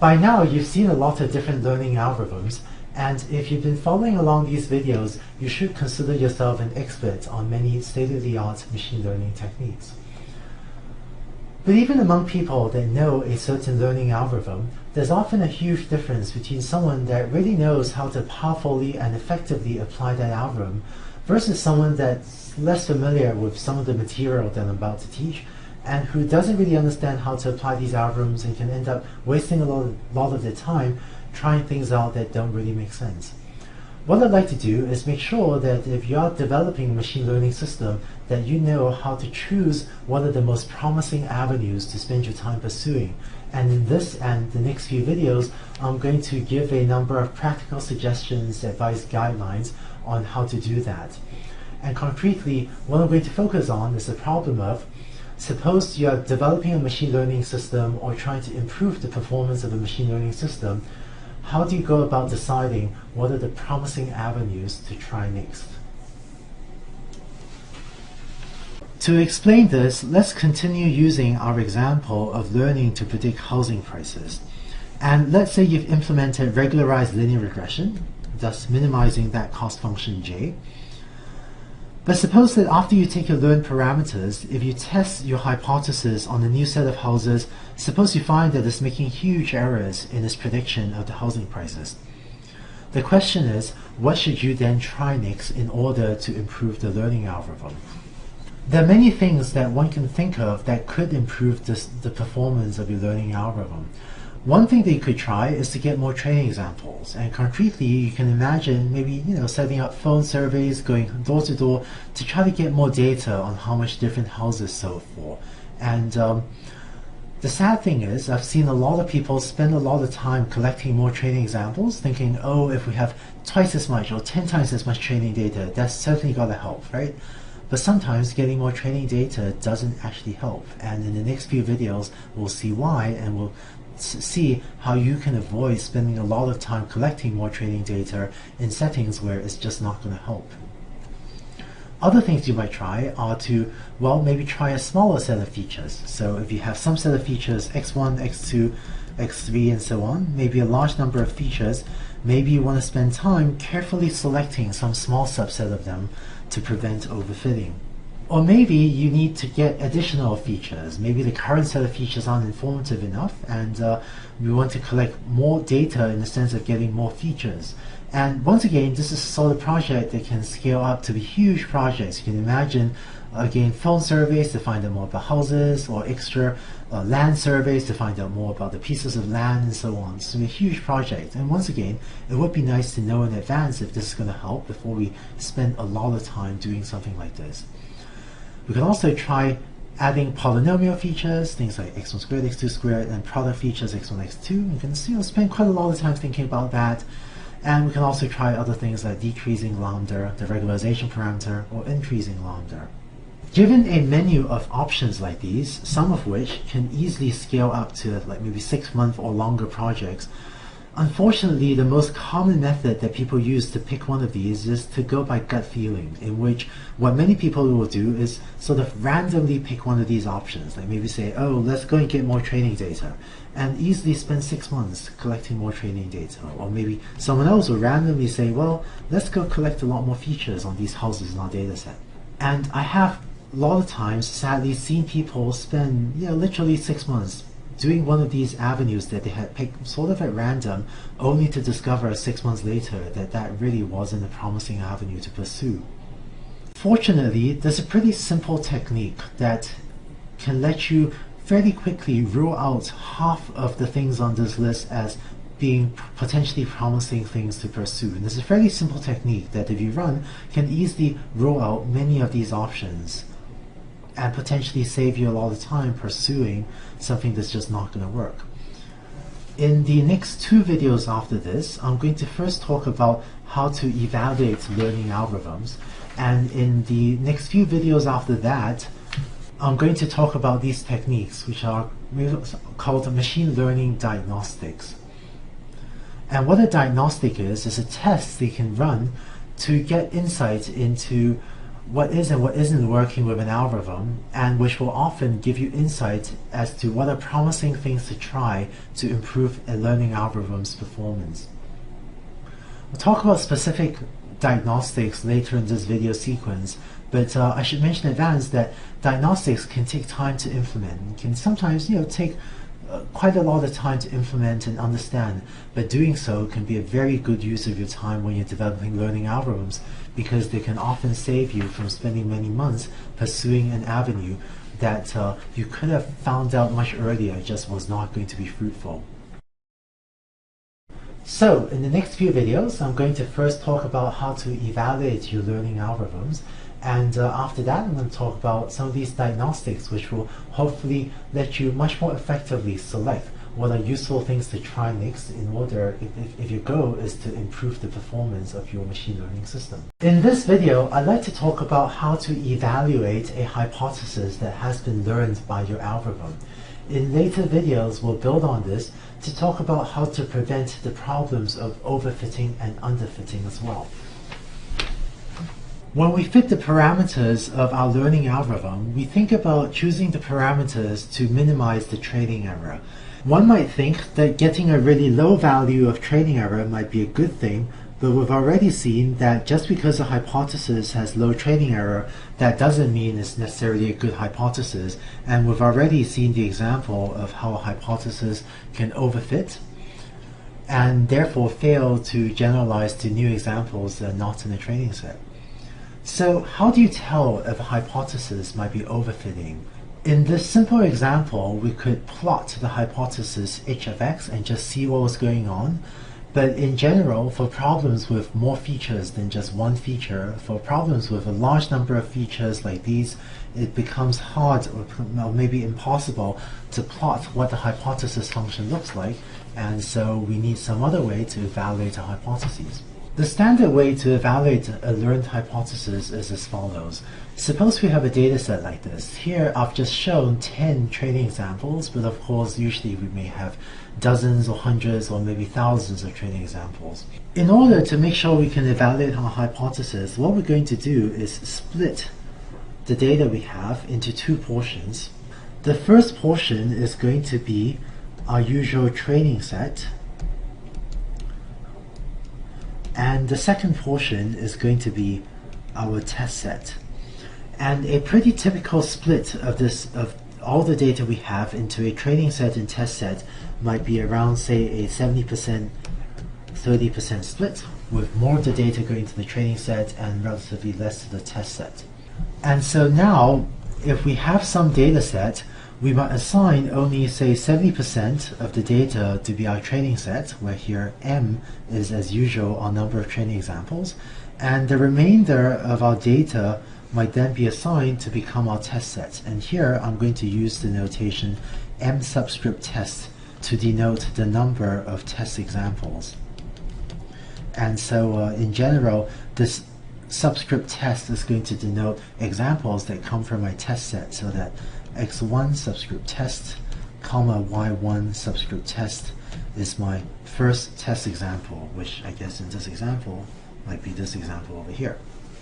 By now, you've seen a lot of different learning algorithms, and if you've been following along these videos, you should consider yourself an expert on many state-of-the-art machine learning techniques. But even among people that know a certain learning algorithm, there's often a huge difference between someone that really knows how to powerfully and effectively apply that algorithm versus someone that's less familiar with some of the material that I'm about to teach and who doesn't really understand how to apply these algorithms and can end up wasting a lot of their time trying things out that don't really make sense. What I'd like to do is make sure that if you're developing a machine learning system, that you know how to choose what are the most promising avenues to spend your time pursuing. And in this and the next few videos, I'm going to give a number of practical suggestions, advice, guidelines on how to do that. And concretely, what I'm going to focus on is the problem of, suppose you're developing a machine learning system or trying to improve the performance of a machine learning system. How do you go about deciding what are the promising avenues to try next? To explain this, let's continue using our example of learning to predict housing prices. And let's say you've implemented regularized linear regression, thus minimizing that cost function j. But suppose that after you take your learned parameters, if you test your hypothesis on a new set of houses, suppose you find that it's making huge errors in its prediction of the housing prices. The question is, what should you then try next in order to improve the learning algorithm? There are many things that one can think of that could improve the performance of your learning algorithm. One thing that you could try is to get more training examples, and concretely you can imagine maybe setting up phone surveys, going door to door to try to get more data on how much different houses sold for. And the sad thing is, I've seen a lot of people spend a lot of time collecting more training examples, thinking, oh, if we have twice as much or 10 times as much training data, that's certainly got to help, right? But sometimes getting more training data doesn't actually help, and in the next few videos we'll see why, and we'll see how you can avoid spending a lot of time collecting more training data in settings where it's just not going to help. Other things you might try are to, well, maybe try a smaller set of features. So if you have some set of features, x1, x2, x3, and so on, maybe a large number of features, maybe you want to spend time carefully selecting some small subset of them to prevent overfitting. Or maybe you need to get additional features. Maybe the current set of features aren't informative enough, and we want to collect more data in the sense of getting more features. And once again, this is a sort of project that can scale up to be huge projects. You can imagine, again, phone surveys to find out more about houses, or extra land surveys to find out more about the pieces of land, and so on. So it's a huge project. And once again, it would be nice to know in advance if this is going to help before we spend a lot of time doing something like this. We can also try adding polynomial features, things like x1 squared, x2 squared, and product features x1, x2. You can spend quite a lot of time thinking about that. And we can also try other things like decreasing lambda, the regularization parameter, or increasing lambda. Given a menu of options like these, some of which can easily scale up to like maybe 6-month or longer projects, unfortunately, the most common method that people use to pick one of these is to go by gut feeling, in which what many people will do is sort of randomly pick one of these options. Like maybe say, oh, let's go and get more training data, and easily spend 6 months collecting more training data. Or maybe someone else will randomly say, well, let's go collect a lot more features on these houses in our data set. And I have a lot of times, sadly, seen people spend literally 6 months doing one of these avenues that they had picked sort of at random, only to discover 6 months later that that really wasn't a promising avenue to pursue. Fortunately, there's a pretty simple technique that can let you fairly quickly rule out half of the things on this list as being potentially promising things to pursue. And there's a fairly simple technique that if you run, can easily rule out many of these options and potentially save you a lot of time pursuing something that's just not going to work. In the next 2 videos after this, I'm going to first talk about how to evaluate learning algorithms, and in the next few videos after that, I'm going to talk about these techniques, which are called machine learning diagnostics. And what a diagnostic is a test they can run to get insight into what is and what isn't working with an algorithm, and which will often give you insight as to what are promising things to try to improve a learning algorithm's performance. We'll talk about specific diagnostics later in this video sequence, but I should mention in advance that diagnostics can take time to implement, can sometimes take quite a lot of time to implement and understand, but doing so can be a very good use of your time when you're developing learning algorithms, because they can often save you from spending many months pursuing an avenue that you could have found out much earlier just was not going to be fruitful. So in the next few videos, I'm going to first talk about how to evaluate your learning algorithms, and after that I'm going to talk about some of these diagnostics which will hopefully let you much more effectively select what are useful things to try next in order, if your goal is to improve the performance of your machine learning system. In this video, I'd like to talk about how to evaluate a hypothesis that has been learned by your algorithm. In later videos, we'll build on this to talk about how to prevent the problems of overfitting and underfitting as well. When we fit the parameters of our learning algorithm, we think about choosing the parameters to minimize the training error. One might think that getting a really low value of training error might be a good thing, but we've already seen that just because a hypothesis has low training error, that doesn't mean it's necessarily a good hypothesis, and we've already seen the example of how a hypothesis can overfit and therefore fail to generalize to new examples that are not in the training set. So how do you tell if a hypothesis might be overfitting? In this simple example, we could plot the hypothesis h of x and just see what was going on. But in general, for problems with more features than just one feature, for problems with a large number of features like these, it becomes hard or maybe impossible to plot what the hypothesis function looks like, and so we need some other way to evaluate our hypotheses. The standard way to evaluate a learned hypothesis is as follows. Suppose we have a data set like this. Here I've just shown 10 training examples, but of course usually we may have dozens or hundreds or maybe thousands of training examples. In order to make sure we can evaluate our hypothesis, what we're going to do is split the data we have into two portions. The first portion is going to be our usual training set, and the second portion is going to be our test set. And a pretty typical split of all the data we have into a training set and test set might be around, say, a 70% 30% split, with more of the data going to the training set and relatively less to the test set. And so now, if we have some data set, we might assign only, say, 70% of the data to be our training set, where here M is, as usual, our number of training examples, and the remainder of our data might then be assigned to become our test set. And here I'm going to use the notation M subscript test to denote the number of test examples. And so in general, this subscript test is going to denote examples that come from my test set, so that x1 subscript test, comma y1 subscript test is my first test example, which I guess in this example might be this example over here.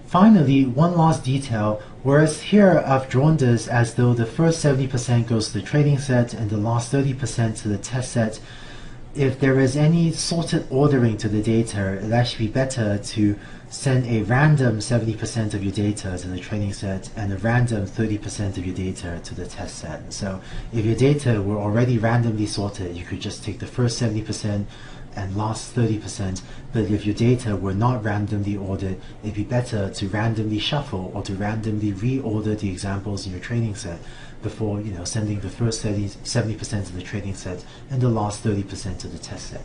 Finally, one last detail, whereas here I've drawn this as though the first 70% goes to the training set and the last 30% to the test set, if there is any sorted ordering to the data, it'd actually be better to send a random 70% of your data to the training set and a random 30% of your data to the test set. So if your data were already randomly sorted, you could just take the first 70% and last 30%, but if your data were not randomly ordered, it'd be better to randomly shuffle or to randomly reorder the examples in your training set before sending the first 70% to the training set and the last 30% to the test set.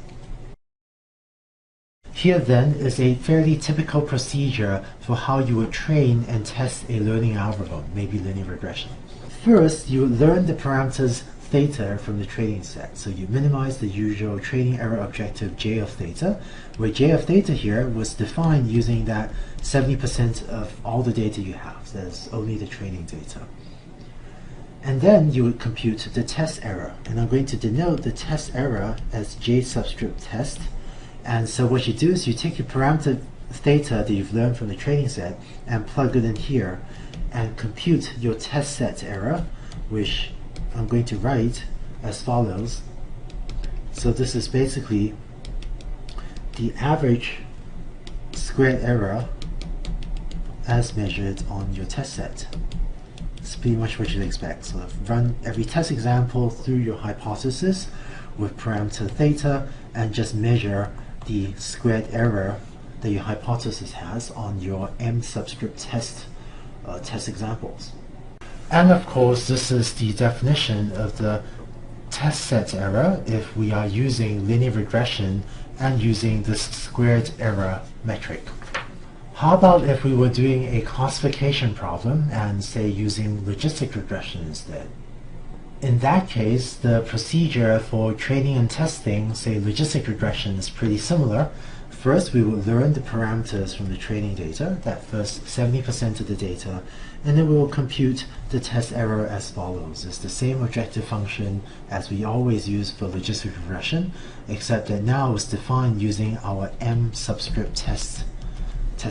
Here then is a fairly typical procedure for how you would train and test a learning algorithm, maybe linear regression. First, you would learn the parameters theta from the training set. So you minimize the usual training error objective j of theta, where j of theta here was defined using that 70% of all the data you have. That's only the training data. And then you would compute the test error. And I'm going to denote the test error as j subscript test. And so what you do is you take your parameter theta that you've learned from the training set and plug it in here and compute your test set error, which I'm going to write as follows. So this is basically the average squared error as measured on your test set. It's pretty much what you'd expect. So run every test example through your hypothesis with parameter theta and just measure the squared error that your hypothesis has on your m subscript test examples. And of course, this is the definition of the test set error if we are using linear regression and using this squared error metric. How about if we were doing a classification problem and say using logistic regression instead? In that case, the procedure for training and testing, say logistic regression, is pretty similar. First, we will learn the parameters from the training data, that first 70% of the data, and then we will compute the test error as follows. It's the same objective function as we always use for logistic regression, except that now it's defined using our m subscript test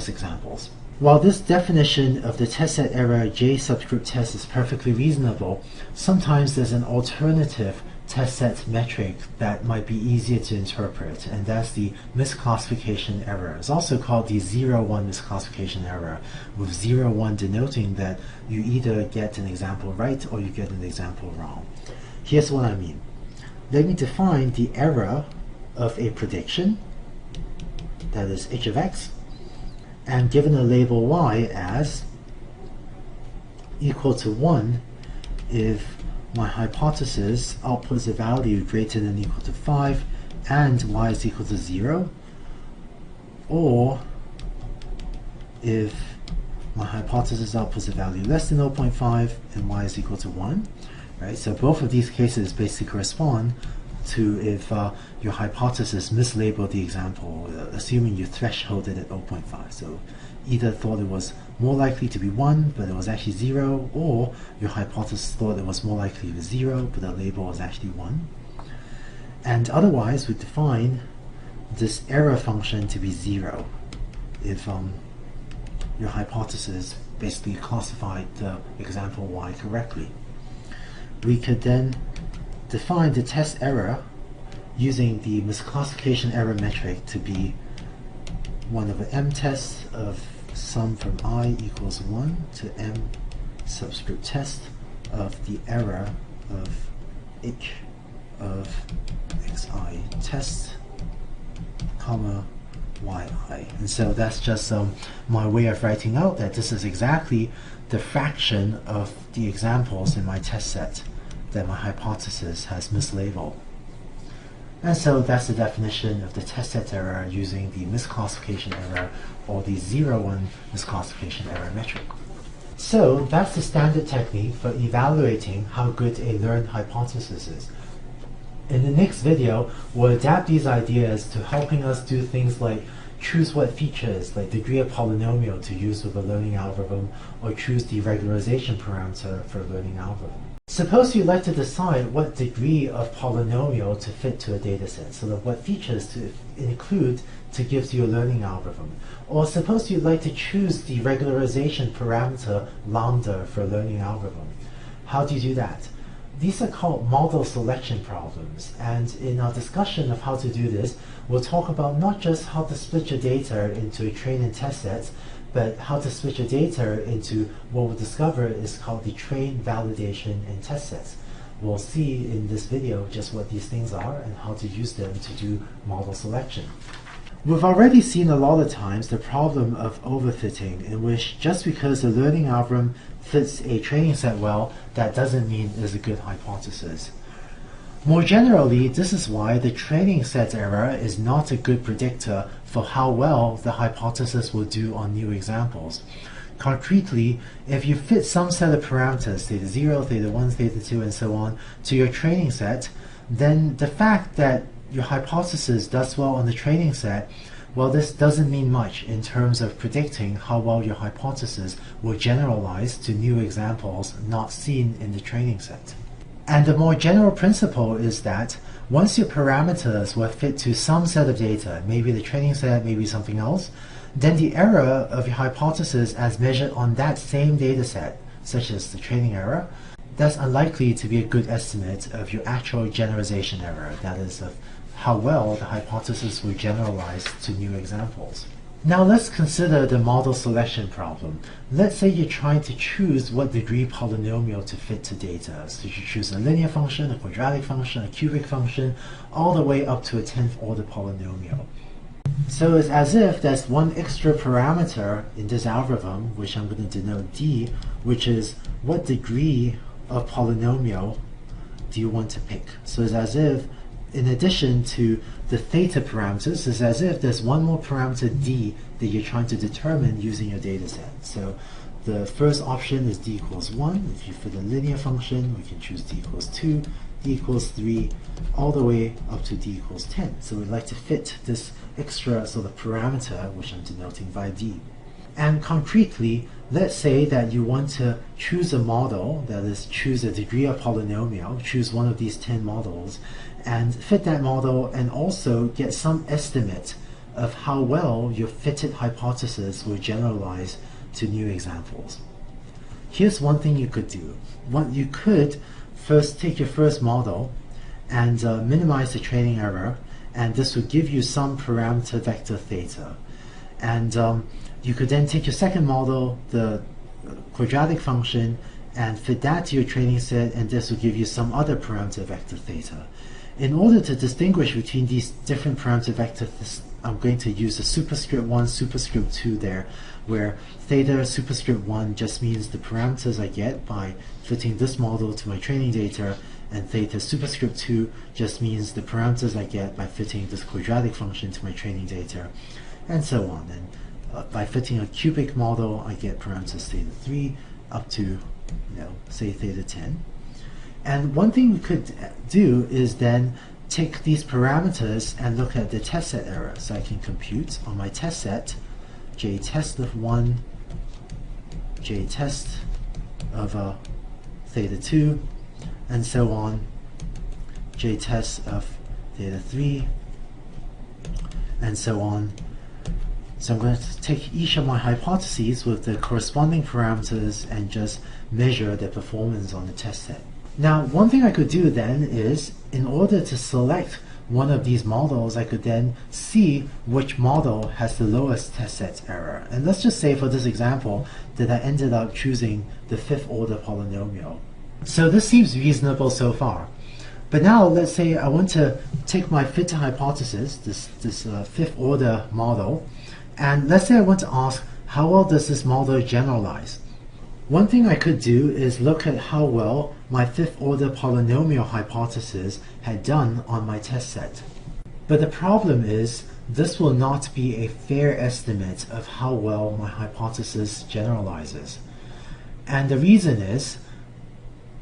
examples. While this definition of the test set error j subscript test is perfectly reasonable, sometimes there's an alternative test set metric that might be easier to interpret, and that's the misclassification error. It's also called the 0-1 misclassification error, with 0-1 denoting that you either get an example right or you get an example wrong. Here's what I mean. Let me define the error of a prediction, that is h of x, and given a label y as equal to 1 if my hypothesis outputs a value greater than or equal to 5 and y is equal to 0, or if my hypothesis outputs a value less than 0.5 and y is equal to 1. Right? So both of these cases basically correspond to if your hypothesis mislabeled the example, assuming you thresholded at 0.5. So either thought it was more likely to be 1, but it was actually 0, or your hypothesis thought it was more likely to be 0, but the label was actually 1. And otherwise, we define this error function to be 0 if your hypothesis basically classified the example y correctly. We could then define the test error using the misclassification error metric to be 1 over m test of sum from I equals 1 to m subscript test of the error of h of xi test, comma yi. And so that's just my way of writing out that this is exactly the fraction of the examples in my test set that my hypothesis has mislabeled. And so that's the definition of the test set error using the misclassification error or the 0-1 misclassification error metric. So that's the standard technique for evaluating how good a learned hypothesis is. In the next video, we'll adapt these ideas to helping us do things like choose what features, like degree of polynomial, to use with a learning algorithm, or choose the regularization parameter for a learning algorithm. Suppose you'd like to decide what degree of polynomial to fit to a dataset, so that what features to include to give you a learning algorithm. Or suppose you'd like to choose the regularization parameter lambda for a learning algorithm. How do you do that? These are called model selection problems, and in our discussion of how to do this, we'll talk about not just how to split your data into train and test sets, but how to split your data into what we'll discover is called the train, validation, and test sets. We'll see in this video just what these things are and how to use them to do model selection. We've already seen a lot of times the problem of overfitting, in which just because the learning algorithm fits a training set well, that doesn't mean it's a good hypothesis. More generally, this is why the training set error is not a good predictor for how well the hypothesis will do on new examples. Concretely, if you fit some set of parameters, theta 0, theta 1, theta 2, and so on, to your training set, then the fact that your hypothesis does well on the training set, well, this doesn't mean much in terms of predicting how well your hypothesis will generalize to new examples not seen in the training set. And the more general principle is that once your parameters were fit to some set of data, maybe the training set, maybe something else, then the error of your hypothesis as measured on that same data set, such as the training error, that's unlikely to be a good estimate of your actual generalization error, that is, of how well the hypothesis will generalize to new examples. Now let's consider the model selection problem. Let's say you're trying to choose what degree polynomial to fit to data. So you choose a linear function, a quadratic function, a cubic function, all the way up to a 10th order polynomial. So it's as if there's one extra parameter in this algorithm, which I'm going to denote D, which is what degree of polynomial do you want to pick. So it's as if, in addition to the theta parameters, it's as if there's one more parameter D that you're trying to determine using your data set. So the first option is D equals 1. If you fit a linear function, we can choose D equals 2, D equals 3, all the way up to D equals 10. So we'd like to fit this extra sort of parameter, which I'm denoting by D. And concretely, let's say that you want to choose a model, that is, choose a degree of polynomial, choose one of these 10 models, and fit that model and also get some estimate of how well your fitted hypothesis will generalize to new examples. Here's one thing you could do. You could first take your first model and minimize the training error, and this would give you some parameter vector theta. And you could then take your second model, the quadratic function, and fit that to your training set, and this will give you some other parameter vector theta. In order to distinguish between these different parameter vectors, I'm going to use a superscript 1, superscript 2 there, where theta superscript 1 just means the parameters I get by fitting this model to my training data, and theta superscript 2 just means the parameters I get by fitting this quadratic function to my training data, and so on. And by fitting a cubic model, I get parameters theta 3 up to, say theta 10. And one thing we could do is then take these parameters and look at the test set error. So I can compute on my test set j test of 1, j test of theta 2, and so on, j test of theta 3, and so on. So I'm going to take each of my hypotheses with the corresponding parameters and just measure their performance on the test set. Now, one thing I could do then is, in order to select one of these models, I could then see which model has the lowest test set error. And let's just say for this example that I ended up choosing the 5th order polynomial. So this seems reasonable so far. But now let's say I want to take my fit hypothesis, this 5th order model, and let's say I want to ask, how well does this model generalize? One thing I could do is look at how well my 5th order polynomial hypothesis had done on my test set. But the problem is, this will not be a fair estimate of how well my hypothesis generalizes. And the reason is,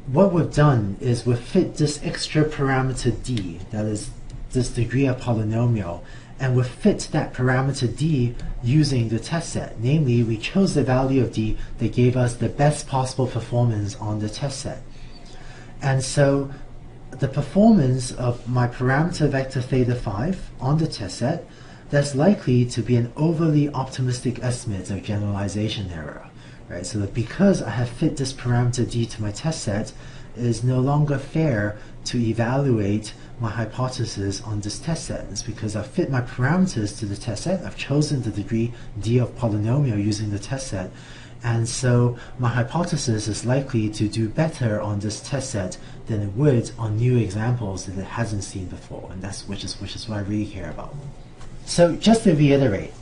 what we've done is we've fit this extra parameter D, that is this degree of polynomial, and we fit that parameter D using the test set. Namely, we chose the value of D that gave us the best possible performance on the test set. And so the performance of my parameter vector theta 5 on the test set, that's likely to be an overly optimistic estimate of generalization error. Right? So that because I have fit this parameter D to my test set, it is no longer fair to evaluate my hypothesis on this test set. It's because I've fit my parameters to the test set, I've chosen the degree D of polynomial using the test set, and so my hypothesis is likely to do better on this test set than it would on new examples that it hasn't seen before, and which is what I really care about. So just to reiterate,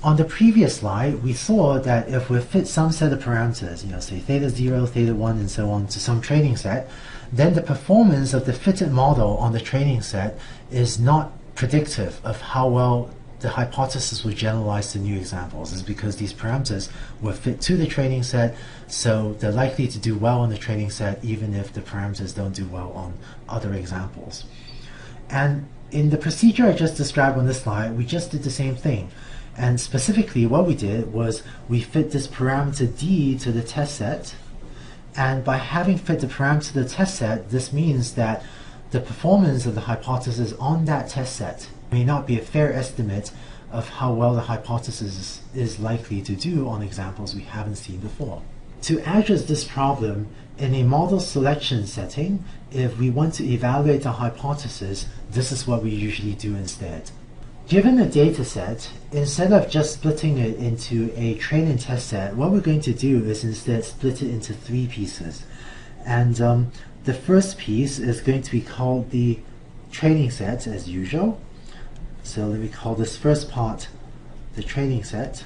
on the previous slide, we saw that if we fit some set of parameters, say theta 0, theta 1, and so on, to some training set, then the performance of the fitted model on the training set is not predictive of how well the hypothesis will generalize to new examples. It's because these parameters were fit to the training set, so they're likely to do well on the training set even if the parameters don't do well on other examples. And in the procedure I just described on this slide, we just did the same thing. And specifically what we did was we fit this parameter D to the test set, and by having fit the parameter to the test set, this means that the performance of the hypothesis on that test set may not be a fair estimate of how well the hypothesis is likely to do on examples we haven't seen before. To address this problem, in a model selection setting, if we want to evaluate the hypothesis, this is what we usually do instead. Given a data set, instead of just splitting it into a train and test set, what we're going to do is instead split it into 3 pieces. And the first piece is going to be called the training set as usual. So let me call this first part the training set.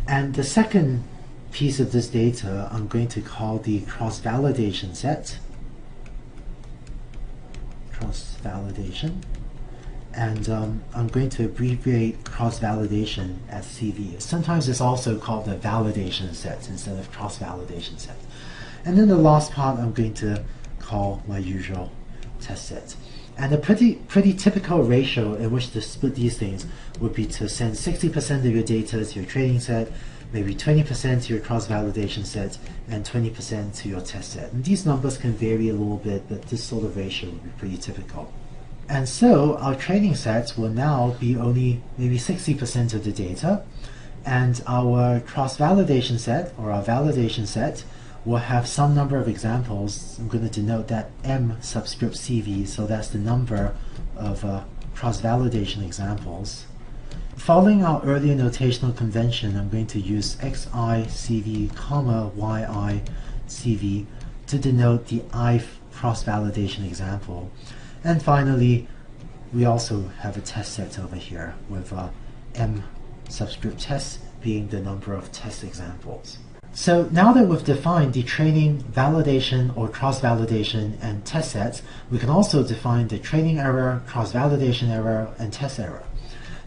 And the second piece of this data I'm going to call the cross-validation set. Cross-validation. And I'm going to abbreviate cross-validation as CV. Sometimes it's also called the validation set instead of cross-validation set. And then the last part I'm going to call my usual test set. And a pretty typical ratio in which to split these things would be to send 60% of your data to your training set, maybe 20% to your cross-validation set, and 20% to your test set. And these numbers can vary a little bit, but this sort of ratio would be pretty typical. And so our training sets will now be only maybe 60% of the data, and our cross-validation set, or our validation set, will have some number of examples. I'm going to denote that M subscript CV, so that's the number of cross-validation examples. Following our earlier notational convention, I'm going to use XI CV, comma, YI CV to denote the I cross-validation example. And finally, we also have a test set over here with M subscript tests being the number of test examples. So now that we've defined the training, validation, or cross-validation and test sets, we can also define the training error, cross-validation error, and test error.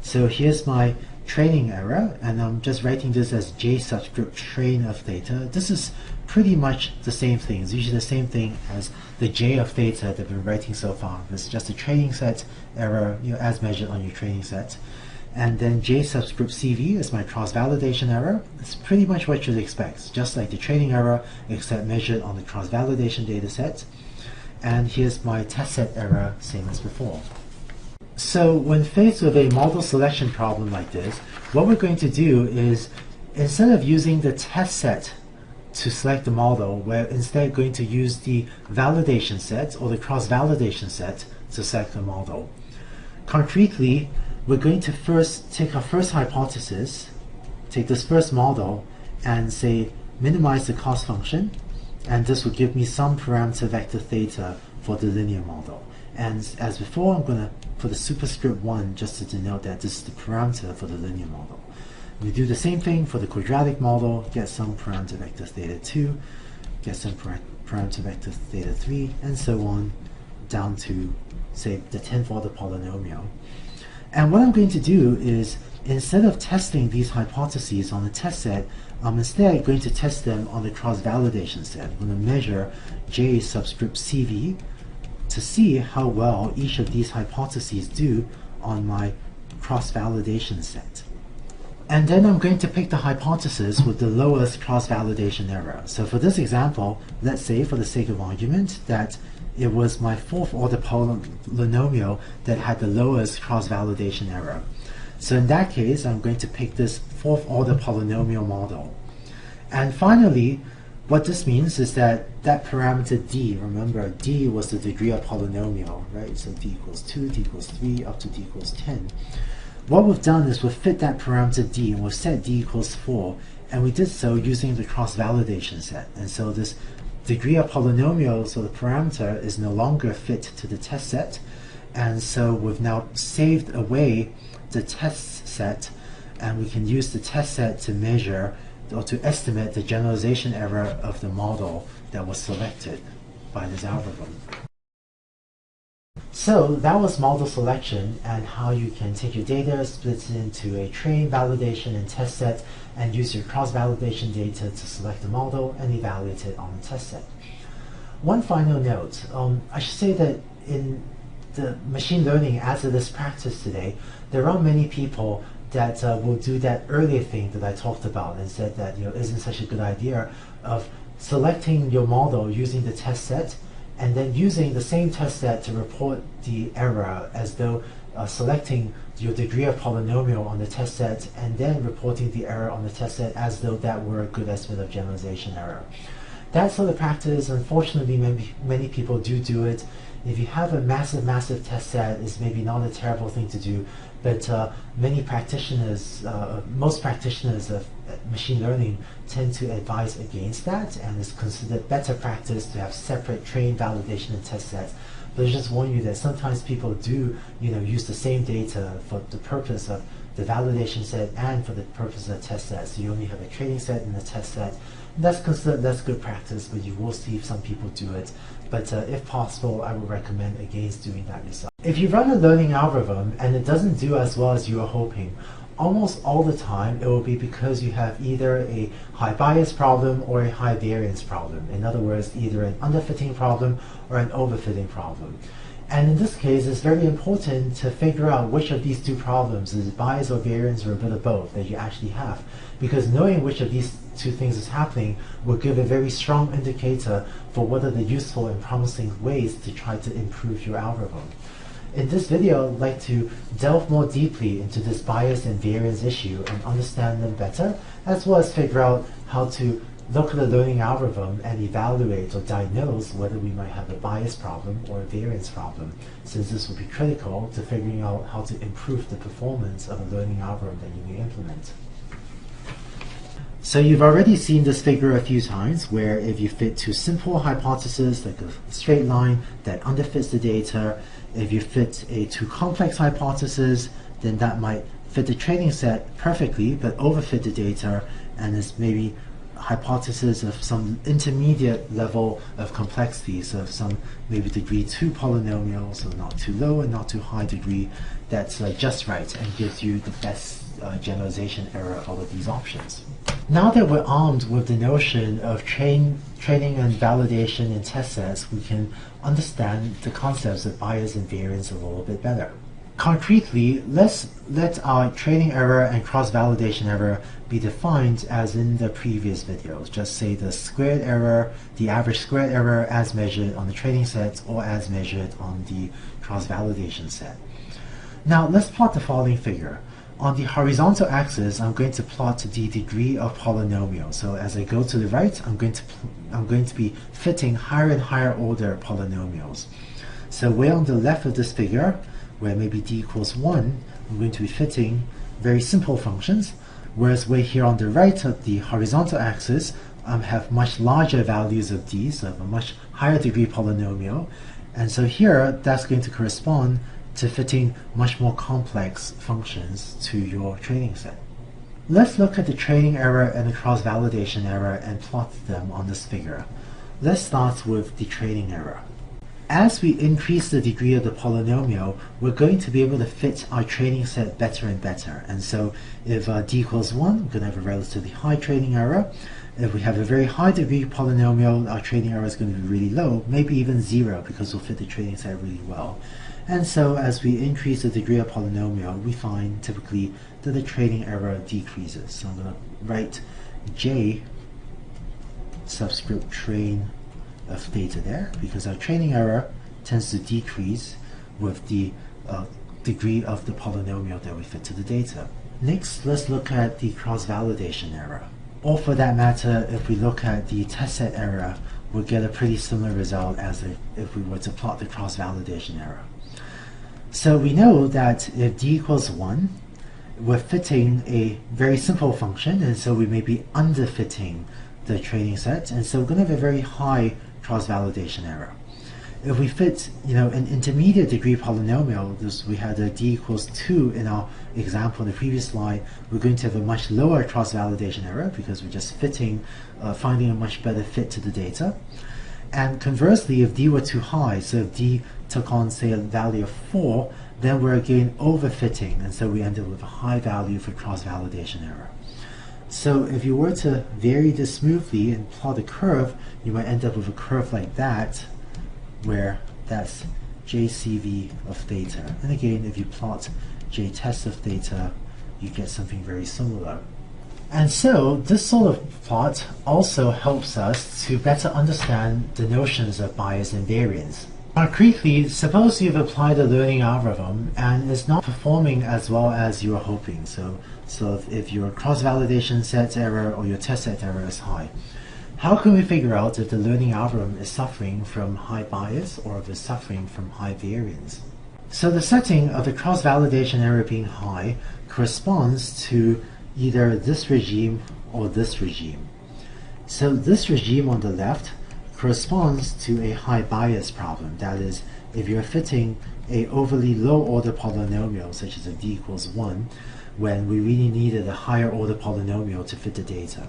So here's my training error, and I'm just writing this as J subscript train of theta. This is pretty much the same thing. It's usually the same thing as the J of theta that we're writing so far. It's just a training set error, as measured on your training set. And then J subscript CV is my cross-validation error. It's pretty much what you'd expect. It's just like the training error, except measured on the cross-validation data set. And here's my test set error, same as before. So when faced with a model selection problem like this, what we're going to do is, instead of using the test set to select the model, we're instead going to use the validation set or the cross-validation set to select the model. Concretely, we're going to first take our first hypothesis, take this first model, and say minimize the cost function, and this will give me some parameter vector theta for the linear model. And as before, I'm going to put a superscript 1 just to denote that this is the parameter for the linear model. We do the same thing for the quadratic model, get some parameter vector theta 2, get some parameter vector theta 3, and so on down to, say, the 10th order polynomial. And what I'm going to do is, instead of testing these hypotheses on the test set, I'm instead going to test them on the cross-validation set. I'm going to measure J subscript CV to see how well each of these hypotheses do on my cross-validation set. And then I'm going to pick the hypothesis with the lowest cross-validation error. So for this example, let's say, for the sake of argument, that it was my 4th order polynomial that had the lowest cross-validation error. So in that case, I'm going to pick this 4th order polynomial model. And finally, what this means is that that parameter d, remember d was the degree of polynomial, right? So d equals 2, d equals 3, up to d equals 10. What we've done is we've fit that parameter d, and we've set d equals 4, and we did so using the cross-validation set. And so this degree of polynomial, so the parameter, is no longer fit to the test set, and so we've now saved away the test set, and we can use the test set to measure or to estimate the generalization error of the model that was selected by this algorithm. So that was model selection and how you can take your data, split it into a train, validation, and test set, and use your cross-validation data to select the model and evaluate it on the test set. One final note, I should say that in the machine learning as it is practiced today, there are many people that will do that earlier thing that I talked about and said that isn't such a good idea of selecting your model using the test set and then using the same test set to report the error as though selecting your degree of polynomial on the test set and then reporting the error on the test set as though that were a good estimate of generalization error. That sort of practice, unfortunately, many people do it. If you have a massive test set, it's maybe not a terrible thing to do, but many practitioners, most practitioners of machine learning tend to advise against that, and it's considered better practice to have separate train, validation, and test sets. But I just warn you that sometimes people do, use the same data for the purpose of the validation set and for the purpose of the test set. So you only have a training set and a test set. And that's considered less good practice, but you will see some people do it. But if possible, I would recommend against doing that yourself. If you run a learning algorithm and it doesn't do as well as you were hoping, almost all the time it will be because you have either a high bias problem or a high variance problem. In other words, either an underfitting problem or an overfitting problem. And in this case, it's very important to figure out which of these two problems, is it bias or variance or a bit of both, that you actually have. Because knowing which of these two things is happening will give a very strong indicator for what are the useful and promising ways to try to improve your algorithm. In this video, I'd like to delve more deeply into this bias and variance issue and understand them better, as well as figure out how to look at the learning algorithm and evaluate or diagnose whether we might have a bias problem or a variance problem, since this will be critical to figuring out how to improve the performance of a learning algorithm that you may implement. So you've already seen this figure a few times, where if you fit two simple hypotheses, like a straight line that underfits the data, if you fit a too complex hypothesis, then that might fit the training set perfectly, but overfit the data, and is maybe hypothesis of some intermediate level of complexity, so some maybe degree 2 polynomial, so not too low and not too high degree, that's just right and gives you the best generalization error out of these options. Now that we're armed with the notion of training and validation in test sets, we can understand the concepts of bias and variance a little bit better. Concretely, let's let our training error and cross-validation error be defined as in the previous videos. Just say the squared error, the average squared error as measured on the training set or as measured on the cross-validation set. Now let's plot the following figure. On the horizontal axis, I'm going to plot the degree of polynomial. So as I go to the right, I'm going to be fitting higher and higher order polynomials. So way on the left of this figure, where maybe d equals 1, I'm going to be fitting very simple functions, whereas way here on the right of the horizontal axis, I have much larger values of d, so I have a much higher degree polynomial. And so here, that's going to correspond to fitting much more complex functions to your training set. Let's look at the training error and the cross-validation error and plot them on this figure. Let's start with the training error. As we increase the degree of the polynomial, we're going to be able to fit our training set better and better. And so if d equals 1, we're going to have a relatively high training error. If we have a very high degree polynomial, our training error is going to be really low, maybe even 0, because we'll fit the training set really well. And so as we increase the degree of polynomial, we find typically that the training error decreases. So I'm going to write j subscript train of theta there, because our training error tends to decrease with the degree of the polynomial that we fit to the data. Next, let's look at the cross-validation error. Or for that matter, if we look at the test set error, we'll get a pretty similar result as if we were to plot the cross-validation error. So we know that if d equals 1, we're fitting a very simple function, and so we may be underfitting the training set, and so we're going to have a very high cross-validation error. If we fit, an intermediate degree polynomial, we had a d equals 2 in our example in the previous slide, we're going to have a much lower cross-validation error because we're just fitting, finding a much better fit to the data. And conversely, if d were too high, so if d took on, say, a value of 4, then we're again overfitting, and so we end up with a high value for cross-validation error. So if you were to vary this smoothly and plot a curve, you might end up with a curve like that, where that's jcv of theta. And again, if you plot j-test of theta, you get something very similar. And so this sort of plot also helps us to better understand the notions of bias and variance. Concretely, suppose you've applied a learning algorithm and it's not performing as well as you were hoping. So if your cross-validation set error or your test set error is high, how can we figure out if the learning algorithm is suffering from high bias or if it's suffering from high variance? So the setting of the cross-validation error being high corresponds to either this regime or this regime. So this regime on the left corresponds to a high bias problem. That is, if you're fitting a overly low order polynomial, such as a d equals 1, when we really needed a higher order polynomial to fit the data.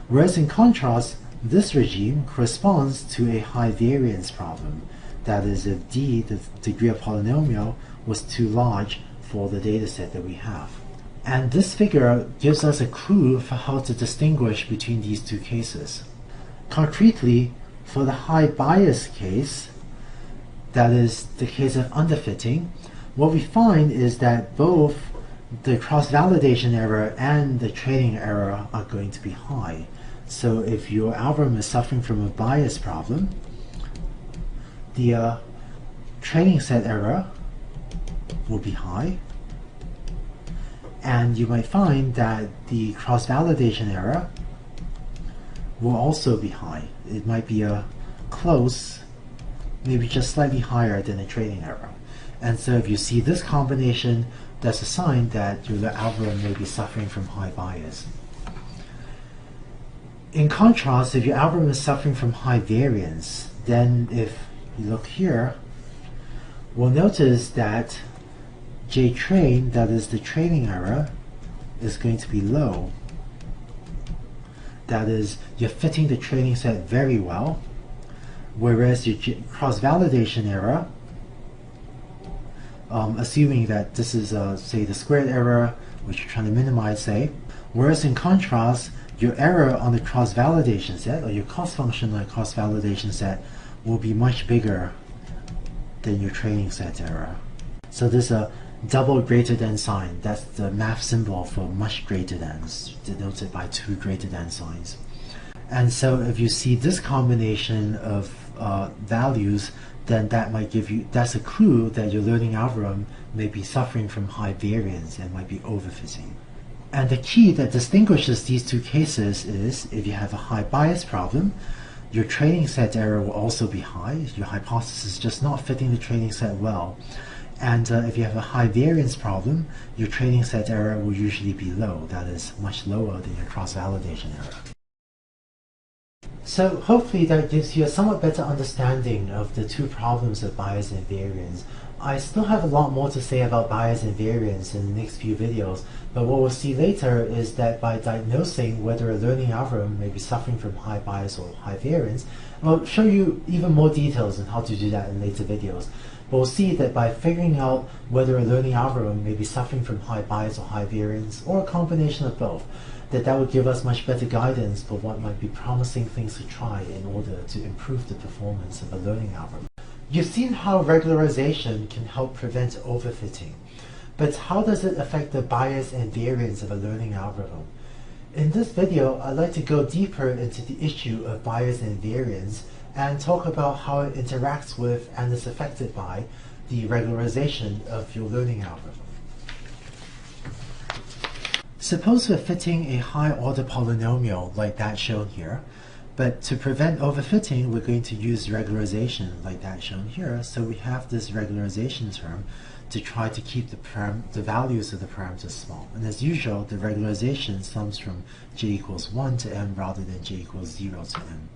Whereas in contrast, this regime corresponds to a high variance problem. That is, if d, the degree of polynomial, was too large for the data set that we have. And this figure gives us a clue for how to distinguish between these two cases. Concretely, for the high bias case, that is the case of underfitting, what we find is that both the cross-validation error and the training error are going to be high. So if your algorithm is suffering from a bias problem, the training set error will be high, and you might find that the cross-validation error will also be high. It might be a close, maybe just slightly higher than a training error. And so if you see this combination, that's a sign that your algorithm may be suffering from high bias. In contrast, if your algorithm is suffering from high variance, then if you look here, we'll notice that JTrain, that is the training error, is going to be low. That is, you're fitting the training set very well, whereas your cross-validation error, assuming that this is, say, the squared error, which you're trying to minimize, say, whereas in contrast, your error on the cross-validation set, or your cost function on the cross-validation set, will be much bigger than your training set error. So there's a double greater than sign. That's the math symbol for much greater than, denoted by two greater than signs. And so if you see this combination of values, then that might give you, that's a clue that your learning algorithm may be suffering from high variance and might be overfitting. And the key that distinguishes these two cases is if you have a high bias problem, your training set error will also be high. Your hypothesis is just not fitting the training set well. And if you have a high variance problem, your training set error will usually be low. That is much lower than your cross-validation error. So hopefully that gives you a somewhat better understanding of the two problems of bias and variance. I still have a lot more to say about bias and variance in the next few videos, but what we'll see later is that by diagnosing whether a learning algorithm may be suffering from high bias or high variance, I'll show you even more details on how to do that in later videos. But we'll see that by figuring out whether a learning algorithm may be suffering from high bias or high variance, or a combination of both, that will give us much better guidance for what might be promising things to try in order to improve the performance of a learning algorithm. You've seen how regularization can help prevent overfitting, but how does it affect the bias and variance of a learning algorithm? In this video, I'd like to go deeper into the issue of bias and variance and talk about how it interacts with and is affected by the regularization of your learning algorithm. Suppose we're fitting a high-order polynomial like that shown here, but to prevent overfitting, we're going to use regularization like that shown here. So we have this regularization term to try to keep the values of the parameters small. And as usual, the regularization sums from j equals 1 to m rather than j equals 0 to m.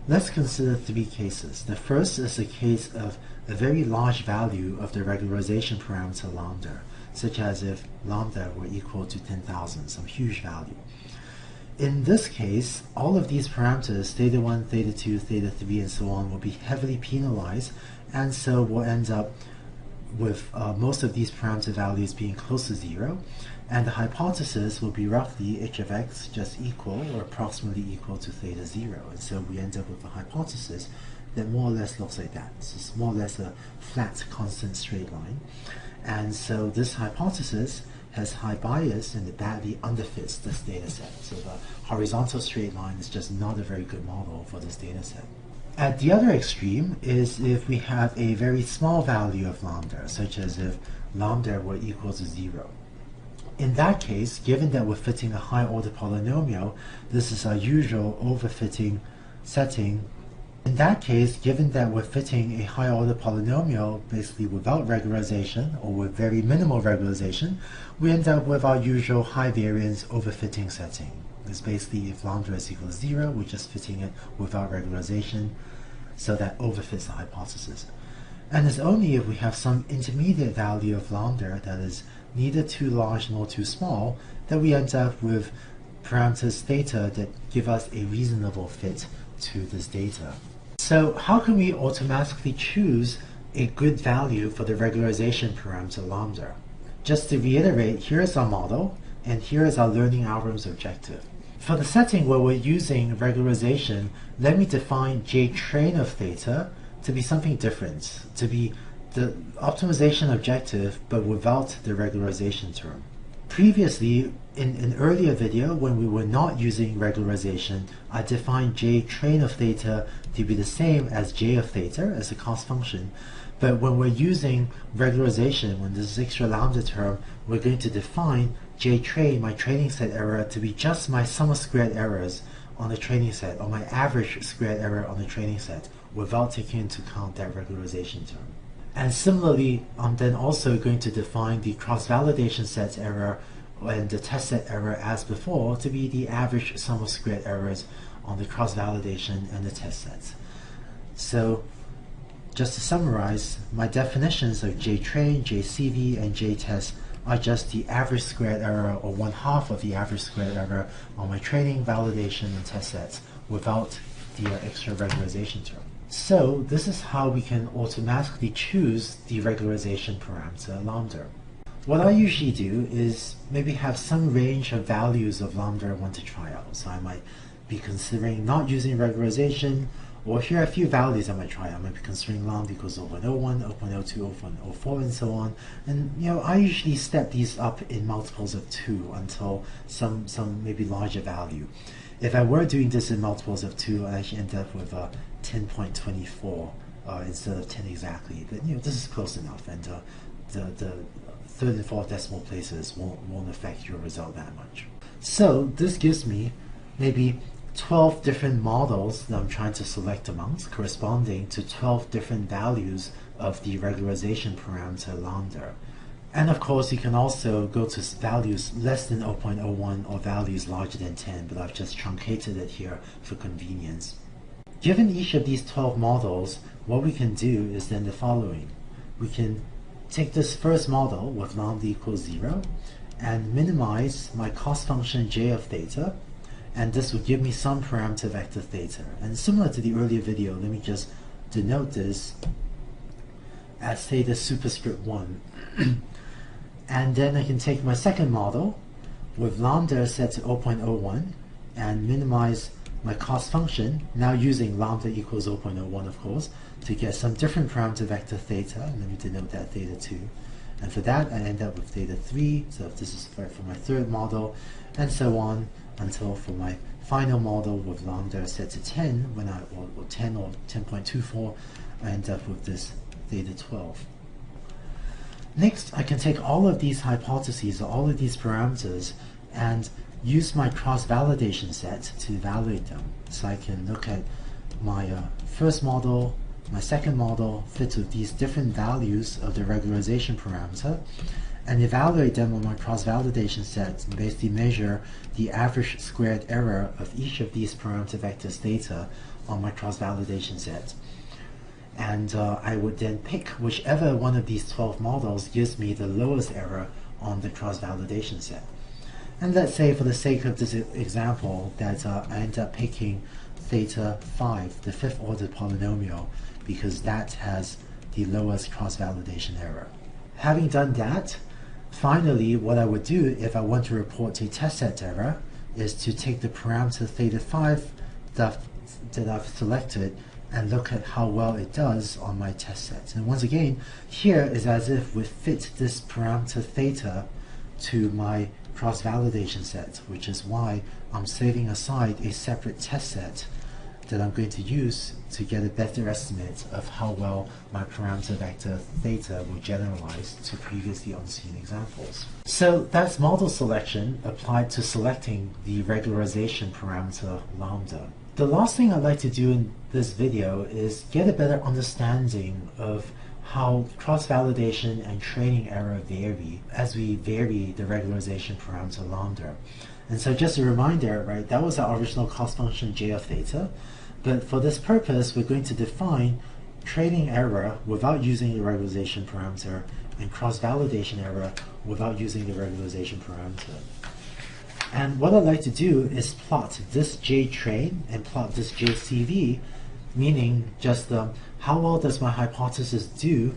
Let's consider three cases. The first is a case of a very large value of the regularization parameter lambda, such as if lambda were equal to 10,000, some huge value. In this case, all of these parameters, theta 1, theta 2, theta 3, and so on, will be heavily penalized, and so we'll end up with most of these parameter values being close to 0, and the hypothesis will be roughly h of x just equal or approximately equal to theta 0. And so we end up with a hypothesis that more or less looks like that. So it's more or less a flat, constant straight line. And so this hypothesis has high bias and it badly underfits this data set. So the horizontal straight line is just not a very good model for this data set. At the other extreme is if we have a very small value of lambda, such as if lambda were equal to 0. In that case, given that we're fitting a high-order polynomial, this is our usual overfitting setting. In that case, given that we're fitting a high-order polynomial basically without regularization or with very minimal regularization, we end up with our usual high-variance overfitting setting. It's basically if lambda is equal to 0, we're just fitting it without regularization, so that overfits the hypothesis. And it's only if we have some intermediate value of lambda that is neither too large nor too small that we end up with parameters theta that give us a reasonable fit to this data. So how can we automatically choose a good value for the regularization parameter lambda? Just to reiterate, here is our model, and here is our learning algorithm's objective. For the setting where we're using regularization, let me define J train of theta to be something different, to be the optimization objective but without the regularization term. Previously, in an earlier video when we were not using regularization, I defined J train of theta to be the same as J of theta as a cost function. But when we're using regularization, when this is extra lambda term, we're going to define J train, my training set error, to be just my sum of squared errors on the training set, or my average squared error on the training set, without taking into account that regularization term. And similarly, I'm then also going to define the cross-validation set error and the test set error as before to be the average sum of squared errors on the cross-validation and the test sets. So just to summarize, my definitions of JTrain, JCV, and JTest are just the average squared error, or 1/2 of the average squared error on my training, validation, and test sets without the extra regularization term. So this is how we can automatically choose the regularization parameter lambda. What I usually do is maybe have some range of values of lambda I want to try out. So I might be considering not using regularization, or here are a few values I might try. I might be considering lambda equals 0.01, 0.02, 0.04, and so on. And I usually step these up in multiples of 2 until some maybe larger value. If I were doing this in multiples of 2, I actually end up with 10.24 instead of 10 exactly. But this is close enough, and the third and fourth decimal places won't affect your result that much. So this gives me maybe 12 different models that I'm trying to select amongst, corresponding to 12 different values of the regularization parameter lambda. And of course, you can also go to values less than 0.01 or values larger than 10, but I've just truncated it here for convenience. Given each of these 12 models, what we can do is then the following. We can take this first model with lambda equals 0 and minimize my cost function j of theta, and this would give me some parameter vector theta. And similar to the earlier video, let me just denote this as theta superscript 1. And then I can take my second model with lambda set to 0.01 and minimize my cost function, now using lambda equals 0.01 of course, to get some different parameter vector theta, and let me denote that theta 2. And for that I end up with theta 3, so if this is for my third model, and so on until for my final model with lambda set to 10, when or 10 or 10.24, I end up with this theta 12. Next, I can take all of these hypotheses, all of these parameters, and use my cross-validation set to evaluate them. So I can look at my first model, my second model, fit with these different values of the regularization parameter, and evaluate them on my cross-validation set and basically measure the average squared error of each of these parameter vectors theta on my cross-validation set. And I would then pick whichever one of these 12 models gives me the lowest error on the cross-validation set. And let's say for the sake of this example that I end up picking theta 5, the fifth order polynomial, because that has the lowest cross-validation error. Having done that, finally what I would do if I want to report a test set error is to take the parameter theta 5 that I've selected and look at how well it does on my test set. And once again, here is as if we fit this parameter theta to my cross-validation set, which is why I'm setting aside a separate test set that I'm going to use to get a better estimate of how well my parameter vector theta will generalize to previously unseen examples. So that's model selection applied to selecting the regularization parameter lambda. The last thing I'd like to do in this video is get a better understanding of how cross-validation and training error vary as we vary the regularization parameter lambda. And so just a reminder, right, that was our original cost function j of theta, but for this purpose we're going to define training error without using the regularization parameter and cross-validation error without using the regularization parameter. And what I'd like to do is plot this JTrain and plot this JCV, meaning just how well does my hypothesis do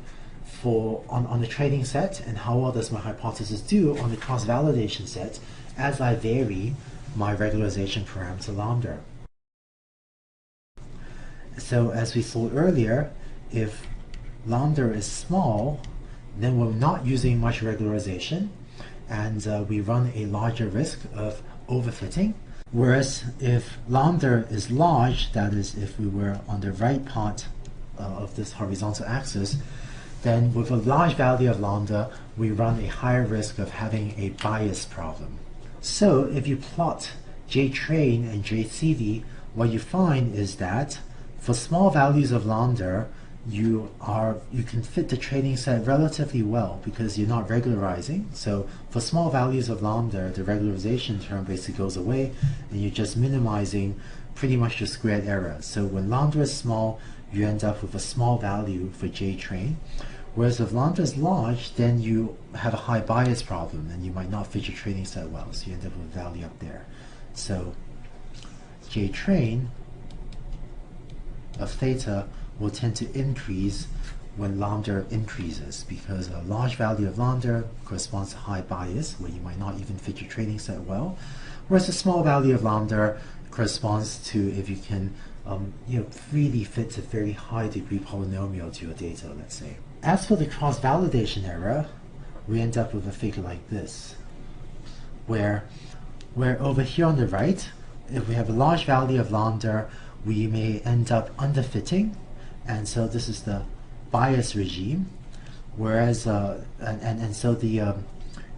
on the training set, and how well does my hypothesis do on the cross-validation set as I vary my regularization parameter lambda. So as we saw earlier, if lambda is small, then we're not using much regularization, and we run a larger risk of overfitting. Whereas if lambda is large, that is if we were on the right part of this horizontal axis, then with a large value of lambda, we run a higher risk of having a bias problem. So if you plot JTrain and JCV, what you find is that for small values of lambda, you can fit the training set relatively well because you're not regularizing. So for small values of lambda, the regularization term basically goes away and you're just minimizing pretty much the squared error. So when lambda is small, you end up with a small value for JTrain. Whereas if lambda is large, then you have a high bias problem and you might not fit your training set well, so you end up with a value up there. So JTrain of theta will tend to increase when lambda increases, because a large value of lambda corresponds to high bias, where you might not even fit your training set well, whereas a small value of lambda corresponds to if you can freely fit a very high degree polynomial to your data, let's say. As for the cross-validation error, we end up with a figure like this, where over here on the right, if we have a large value of lambda, we may end up underfitting, and so this is the bias regime, whereas and so the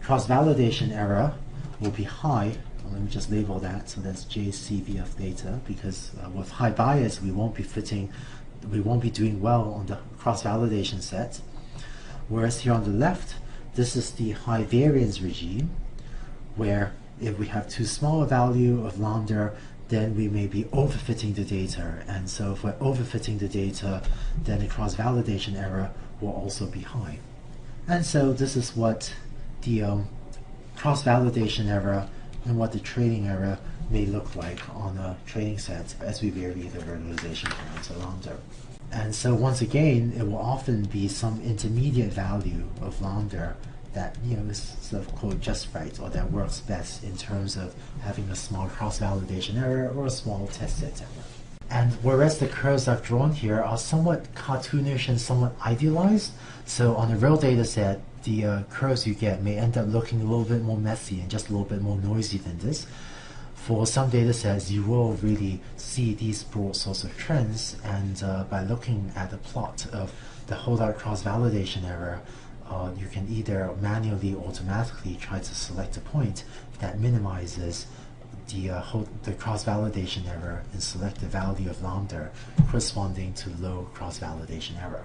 cross-validation error will be high. Let me just label that, so that's JCV of theta, because with high bias we won't be doing well on the cross-validation set. Whereas here on the left, this is the high variance regime, where if we have too small a value of lambda, then we may be overfitting the data, and so if we're overfitting the data, then the cross-validation error will also be high. And so this is what the cross-validation error and what the training error may look like on a training set as we vary the regularization parameter lambda. And so once again, it will often be some intermediate value of lambda that is sort of quote just right, or that works best in terms of having a small cross-validation error or a small test set error. And whereas the curves I've drawn here are somewhat cartoonish and somewhat idealized, so on a real data set, the curves you get may end up looking a little bit more messy and just a little bit more noisy than this. For some data sets, you will really see these broad sorts of trends, and by looking at the plot of the holdout cross-validation error, you can either manually or automatically try to select a point that minimizes the cross-validation error and select the value of lambda corresponding to low cross-validation error.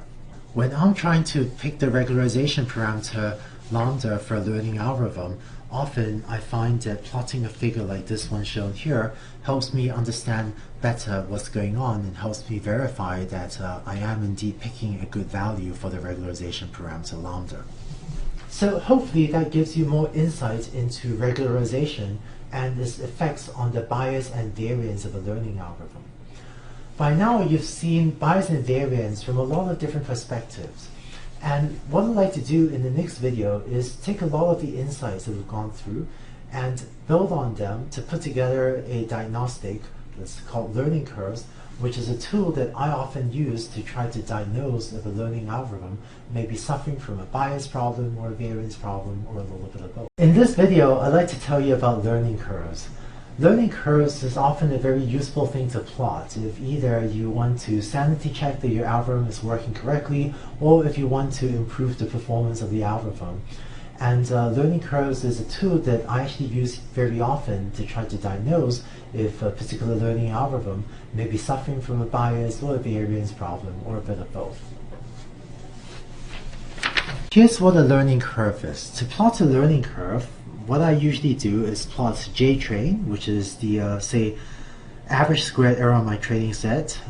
When I'm trying to pick the regularization parameter lambda for a learning algorithm, often I find that plotting a figure like this one shown here helps me understand better what's going on and helps me verify that I am indeed picking a good value for the regularization parameter lambda. So hopefully that gives you more insight into regularization and its effects on the bias and variance of a learning algorithm. By now you've seen bias and variance from a lot of different perspectives. And what I'd like to do in the next video is take a lot of the insights that we've gone through and build on them to put together a diagnostic that's called learning curves, which is a tool that I often use to try to diagnose if a learning algorithm may be suffering from a bias problem or a variance problem or a little bit of both. In this video, I'd like to tell you about learning curves. Learning curves is often a very useful thing to plot if either you want to sanity check that your algorithm is working correctly, or if you want to improve the performance of the algorithm. And learning curves is a tool that I actually use very often to try to diagnose if a particular learning algorithm may be suffering from a bias or a variance problem, or a bit of both. Here's what a learning curve is. To plot a learning curve, what I usually do is plot JTrain, which is the, say, average squared error on my training set,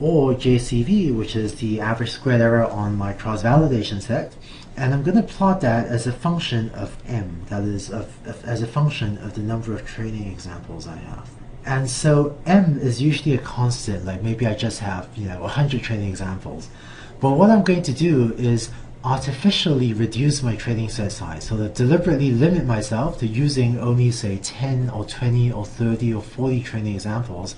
or JCV, which is the average squared error on my cross-validation set. And I'm going to plot that as a function of m, that is, as a function of the number of training examples I have. And so m is usually a constant, like maybe I just have 100 training examples. But what I'm going to do is artificially reduce my training set size, so that deliberately limit myself to using only, say, 10 or 20 or 30 or 40 training examples,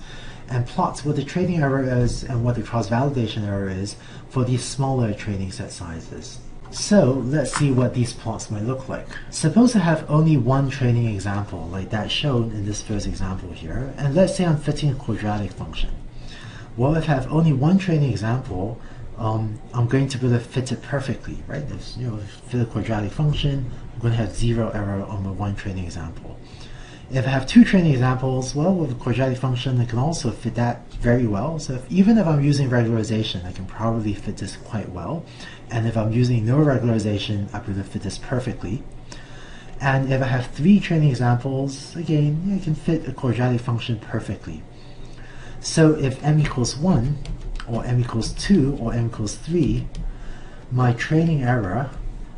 and plot what the training error is and what the cross-validation error is for these smaller training set sizes. So let's see what these plots might look like. Suppose I have only one training example, like that shown in this first example here, and let's say I'm fitting a quadratic function. Well, if I have only one training example, I'm going to be able to fit it perfectly, right? If fit a quadratic function, I'm going to have 0 error on my one training example. If I have two training examples, well, with a quadratic function, I can also fit that very well. So even if I'm using regularization, I can probably fit this quite well. And if I'm using no regularization, I'm going to fit this perfectly. And if I have three training examples, again, I can fit a quadratic function perfectly. So if m equals 1, or m equals 2, or m equals 3, my training error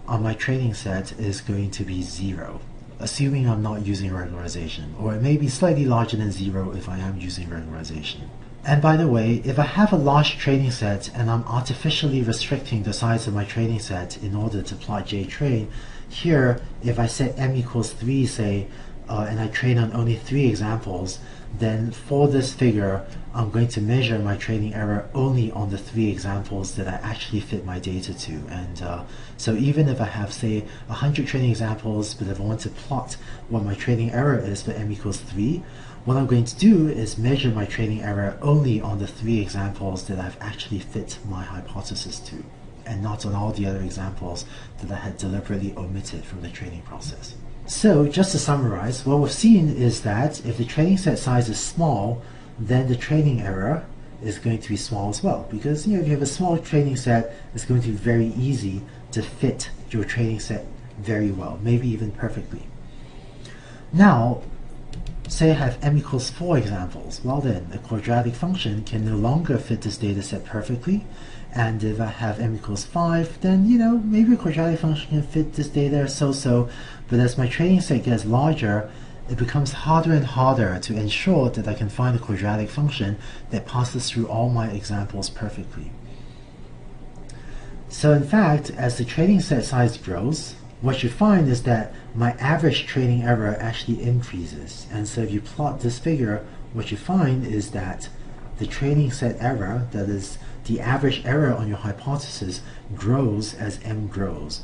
on my training set is going to be 0, assuming I'm not using regularization, or it may be slightly larger than 0 if I am using regularization. And by the way, if I have a large training set and I'm artificially restricting the size of my training set in order to plot JTrain, here, if I set m equals 3, say, and I train on only 3 examples, then for this figure, I'm going to measure my training error only on the 3 examples that I actually fit my data to. And so even if I have, say, 100 training examples, but if I want to plot what my training error is for m equals 3, what I'm going to do is measure my training error only on the 3 examples that I've actually fit my hypothesis to, and not on all the other examples that I had deliberately omitted from the training process. So just to summarize, what we've seen is that if the training set size is small, then the training error is going to be small as well, because if you have a small training set, it's going to be very easy to fit your training set very well, maybe even perfectly. Now, say I have m equals 4 examples. Well then, a quadratic function can no longer fit this data set perfectly. And if I have m equals 5, then maybe a quadratic function can fit this data so-so, but as my training set gets larger, it becomes harder and harder to ensure that I can find a quadratic function that passes through all my examples perfectly. So in fact, as the training set size grows, what you find is that my average training error actually increases. And so if you plot this figure, what you find is that the training set error, that is the average error on your hypothesis, grows as m grows.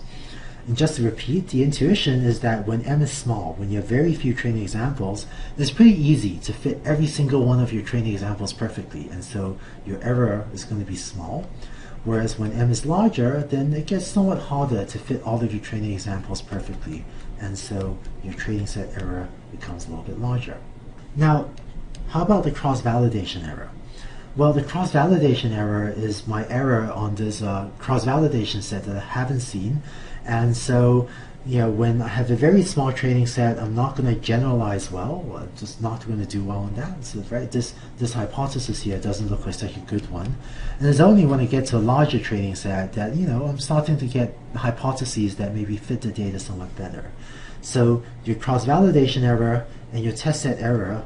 And just to repeat, the intuition is that when m is small, when you have very few training examples, it's pretty easy to fit every single one of your training examples perfectly, and so your error is going to be small. Whereas when m is larger, then it gets somewhat harder to fit all of your training examples perfectly, and so your training set error becomes a little bit larger. Now, how about the cross-validation error? Well, the cross-validation error is my error on this cross-validation set that I haven't seen, and so when I have a very small training set, I'm not going to generalize well. I'm just not going to do well on that. So, right, this hypothesis here doesn't look like such a good one. And it's only when I get to a larger training set that I'm starting to get hypotheses that maybe fit the data somewhat better. So your cross-validation error and your test set error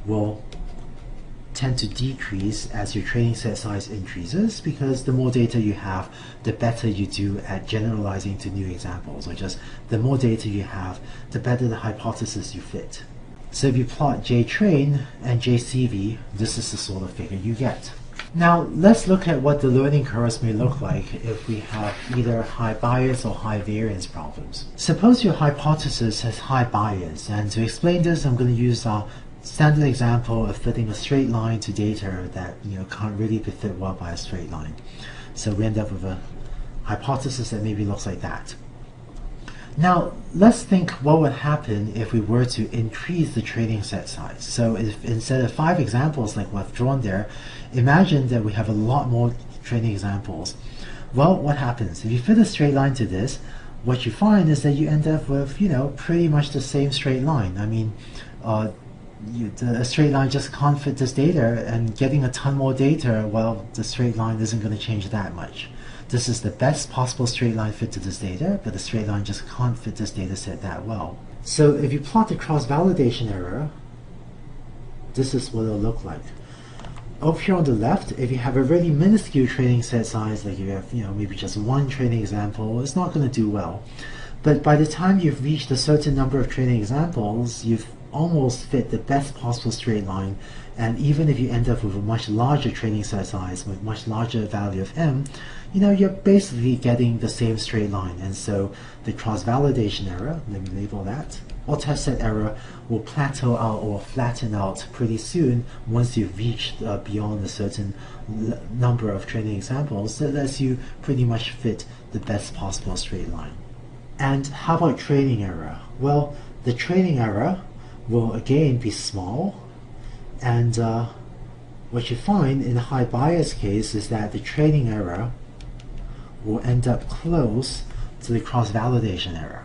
will tend to decrease as your training set size increases, because the more data you have, the better you do at generalizing to new examples, or just the more data you have, the better the hypothesis you fit. So if you plot JTrain and JCV, this is the sort of figure you get. Now, let's look at what the learning curves may look like if we have either high bias or high variance problems. Suppose your hypothesis has high bias, and to explain this, I'm going to use our standard example of fitting a straight line to data that can't really be fit well by a straight line. So we end up with a hypothesis that maybe looks like that. Now, let's think what would happen if we were to increase the training set size. So if instead of 5 examples like what I've drawn there, imagine that we have a lot more training examples. Well, what happens? If you fit a straight line to this, what you find is that you end up with, pretty much the same straight line. I mean, a straight line just can't fit this data, and getting a ton more data, well, the straight line isn't going to change that much. This is the best possible straight line fit to this data, but the straight line just can't fit this data set that well. So if you plot the cross-validation error, this is what it'll look like. Over here on the left, if you have a really minuscule training set size, like you have maybe just 1 training example, it's not going to do well. But by the time you've reached a certain number of training examples, you've almost fit the best possible straight line, and even if you end up with a much larger training set size with much larger value of m, you're basically getting the same straight line. And so the cross-validation error, let me label that, or test set error, will plateau out or flatten out pretty soon once you've reached beyond a certain number of training examples that lets you pretty much fit the best possible straight line. And how about training error? Well, the training error will again be small, and what you find in the high bias case is that the training error will end up close to the cross-validation error.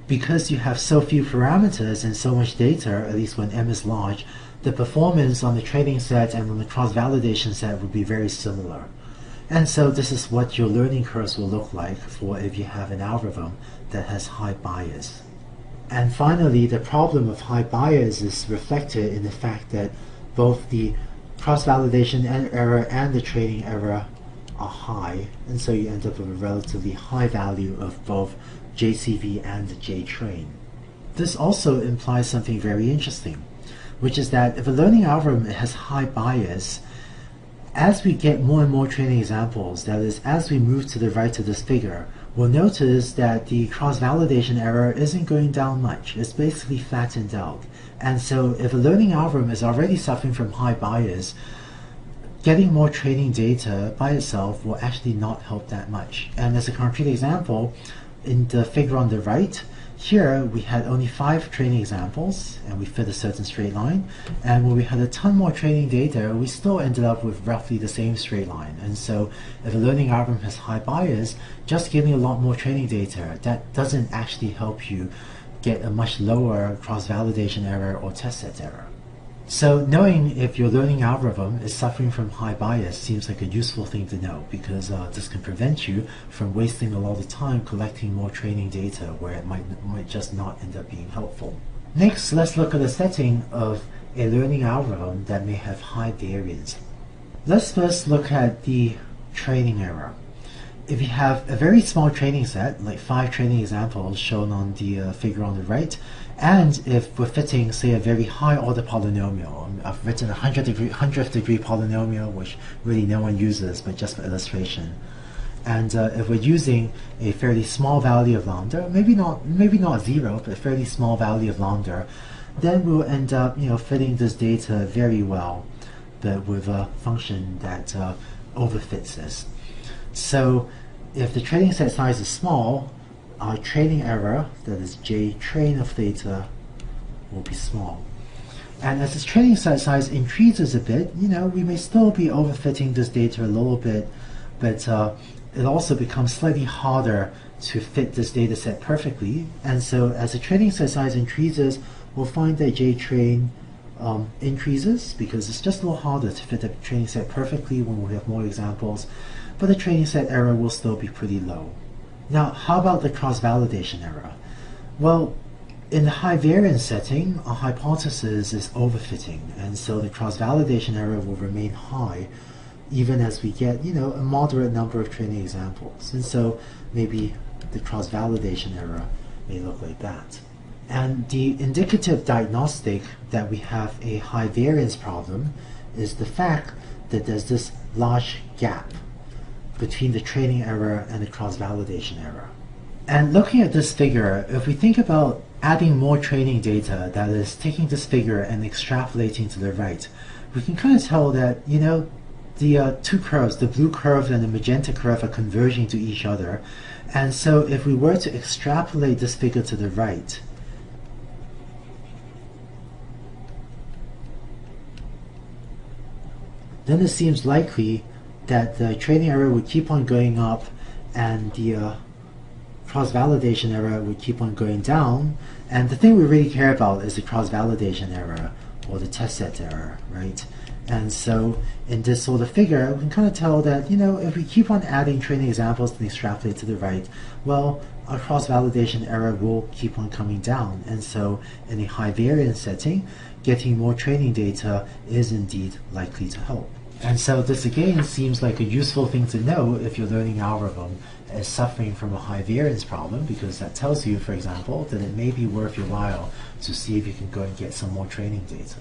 Because you have so few parameters and so much data, at least when m is large, the performance on the training set and on the cross-validation set will be very similar. And so this is what your learning curves will look like for if you have an algorithm that has high bias. And finally, the problem of high bias is reflected in the fact that both the cross-validation error and the training error are high, and so you end up with a relatively high value of both JCV and JTrain. This also implies something very interesting, which is that if a learning algorithm has high bias, as we get more and more training examples, that is, as we move to the right of this figure, we'll notice that the cross-validation error isn't going down much. It's basically flattened out. And so if a learning algorithm is already suffering from high bias, getting more training data by itself will actually not help that much. And as a concrete example, in the figure on the right, here we had only 5 training examples and we fit a certain straight line, and when we had a ton more training data, we still ended up with roughly the same straight line. And so if a learning algorithm has high bias, just giving a lot more training data, that doesn't actually help you get a much lower cross-validation error or test set error. So knowing if your learning algorithm is suffering from high bias seems like a useful thing to know, because this can prevent you from wasting a lot of time collecting more training data where it might just not end up being helpful. Next, let's look at a setting of a learning algorithm that may have high variance. Let's first look at the training error. If you have a very small training set, like 5 training examples shown on the figure on the right, and if we're fitting, say, a very high order polynomial, I've written a 100th degree polynomial, which really no one uses, but just for illustration. And if we're using a fairly small value of lambda, maybe not 0, but a fairly small value of lambda, then we'll end up fitting this data very well, but with a function that overfits this. So if the training set size is small, our training error, that is JTrain of theta, will be small. And as this training set size increases a bit, we may still be overfitting this data a little bit, but it also becomes slightly harder to fit this data set perfectly. And so as the training set size increases, we'll find that JTrain increases, because it's just a little harder to fit the training set perfectly when we have more examples, but the training set error will still be pretty low. Now, how about the cross-validation error? Well, in the high variance setting, our hypothesis is overfitting, and so the cross-validation error will remain high even as we get, a moderate number of training examples. And so maybe the cross-validation error may look like that. And the indicative diagnostic that we have a high variance problem is the fact that there's this large gap between the training error and the cross-validation error. And looking at this figure, if we think about adding more training data, that is taking this figure and extrapolating to the right, we can kind of tell that, you know, the two curves, the blue curve and the magenta curve, are converging to each other. And so if we were to extrapolate this figure to the right, then it seems likely that the training error would keep on going up and the cross-validation error would keep on going down. And the thing we really care about is the cross-validation error, or the test set error, right? And so in this sort of figure, we can kind of tell that, you know, if we keep on adding training examples and extrapolate to the right, well, our cross-validation error will keep on coming down. And so in a high variance setting, getting more training data is indeed likely to help. And so this again seems like a useful thing to know if your learning algorithm is suffering from a high variance problem, because that tells you, for example, that it may be worth your while to see if you can go and get some more training data.